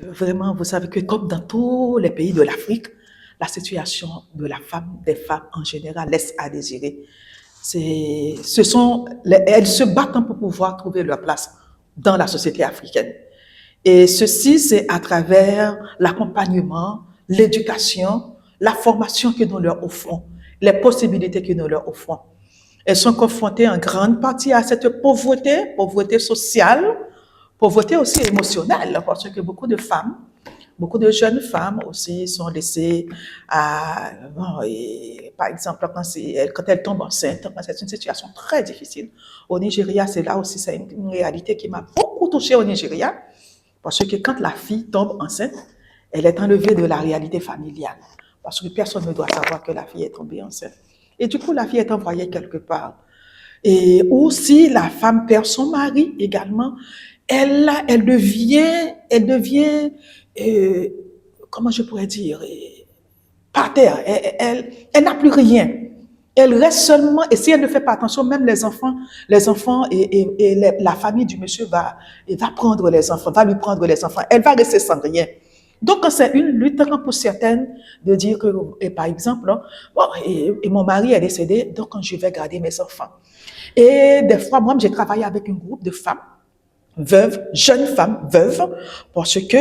vraiment, vous savez que comme dans tous les pays de l'Afrique, la situation de la femme, des femmes en général, laisse à désirer. Elles se battent pour pouvoir trouver leur place dans la société africaine. Et ceci, c'est à travers l'accompagnement, l'éducation, la formation que nous leur offrons, les possibilités que nous leur offrons. Elles sont confrontées en grande partie à cette pauvreté, pauvreté sociale, pauvreté aussi émotionnelle, parce que beaucoup de jeunes femmes aussi sont laissées à, bon, par exemple, quand elles tombent enceintes, c'est une situation très difficile. Au Nigeria, c'est là aussi, c'est une réalité qui m'a beaucoup touchée au Nigeria, parce que quand la fille tombe enceinte, elle est enlevée de la réalité familiale, parce que personne ne doit savoir que la fille est tombée enceinte. Et du coup, la fille est envoyée quelque part. Et aussi, la femme perd son mari également. Elle devient, euh, comment je pourrais dire, par terre. Elle n'a plus rien. Elle reste seulement, et si elle ne fait pas attention, même les enfants la famille du monsieur va prendre les enfants, va lui prendre les enfants. Elle va rester sans rien. Donc, c'est une lutte pour certaines de dire que, et par exemple, bon, et mon mari est décédé, donc je vais garder mes enfants. Et des fois, moi, j'ai travaillé avec un groupe de femmes veuves, jeunes femmes veuves, parce que,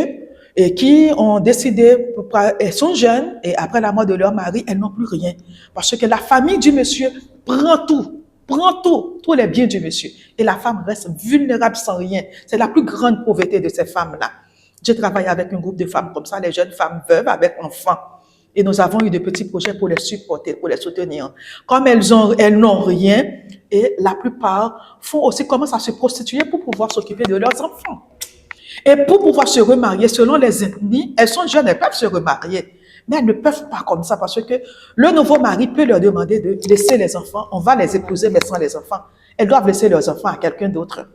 et qui ont décidé, elles sont jeunes, et après la mort de leur mari, elles n'ont plus rien. Parce que la famille du monsieur prend tous les biens du monsieur. Et la femme reste vulnérable sans rien. C'est la plus grande pauvreté de ces femmes-là. J'ai travaillé avec un groupe de femmes comme ça, les jeunes femmes veuves avec enfants. Et nous avons eu de petits projets pour les supporter, pour les soutenir. Comme elles n'ont rien, et la plupart commencent à se prostituer pour pouvoir s'occuper de leurs enfants. Et pour pouvoir se remarier, selon les ethnies, elles sont jeunes, elles peuvent se remarier. Mais elles ne peuvent pas comme ça parce que le nouveau mari peut leur demander de laisser les enfants. On va les épouser, mais sans les enfants. Elles doivent laisser leurs enfants à quelqu'un d'autre.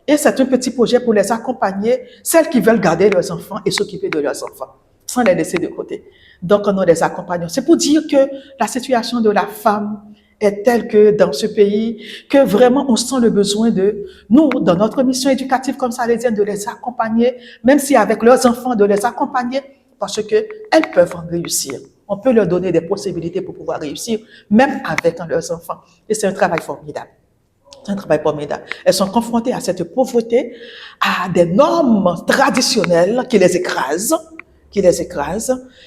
Et c'est un petit projet pour les accompagner, celles qui veulent garder leurs enfants et s'occuper de leurs enfants, sans les laisser de côté. Donc, nous les accompagnons. C'est pour dire que la situation de la femme est telle que dans ce pays, que vraiment on sent le besoin de, nous, dans notre mission éducative comme salésienne, de les accompagner, même si avec leurs enfants, de les accompagner, parce qu'elles peuvent réussir. On peut leur donner des possibilités pour pouvoir réussir, même avec leurs enfants. Et c'est un travail formidable. C'est un travail formidable. Elles sont confrontées à cette pauvreté, à des normes traditionnelles qui les écrasent,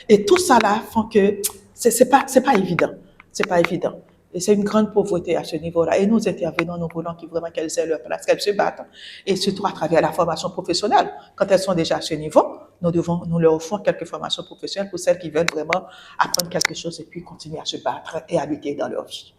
et tout ça là font que c'est pas évident. C'est pas évident. Et c'est une grande pauvreté à ce niveau-là. Et nous intervenons, nous voulons vraiment qu'elles aient leur place, qu'elles se battent. Et surtout à travers la formation professionnelle. Quand elles sont déjà à ce niveau, nous leur offrons quelques formations professionnelles pour celles qui veulent vraiment apprendre quelque chose et puis continuer à se battre et à lutter dans leur vie.